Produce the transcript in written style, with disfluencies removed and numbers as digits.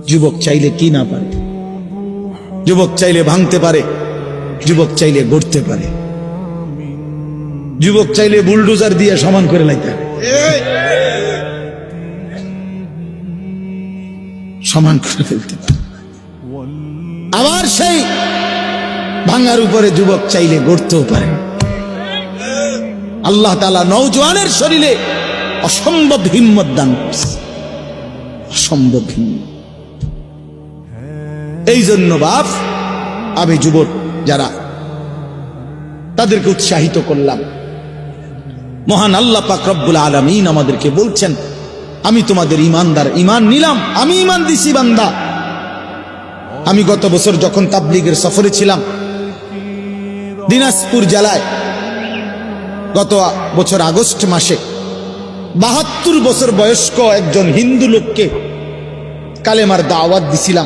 যুবক চাইলে কি না পারে, যুবক চাইলে ভাঙতে পারে, যুবক চাইলে গড়তে পারে, যুবক চাইলে বুলডোজার দিয়ে সমান করে লাইতে পারে, সমান করে ফেলতে পারে। আবার সেই ভাঙার উপরে যুবক চাইলে গড়তেও পারে। আল্লাহ তাআলা নওজোয়ানের শরীরে অসম্ভব হিম্মত দান করছে, অসম্ভব হিম্মত। এই জন্য বাপ, আমি যুবক যারা তাদেরকে উৎসাহিত করলাম। মহান আল্লাহ পাক রব্বুল আলামিন আমাদেরকে বলছেন, আমি তোমাদের ঈমানদার, ঈমান নিলাম, আমি ঈমান দিছি বান্দা। আমি গত বছর যখন তাবলীগের সফরে ছিলাম দিনাজপুর জেলায়, গত বছর আগস্ট মাসে ৭২ বছর বয়স্ক একজন হিন্দু লোককে কালেমার দাওয়াত দিছিলাম।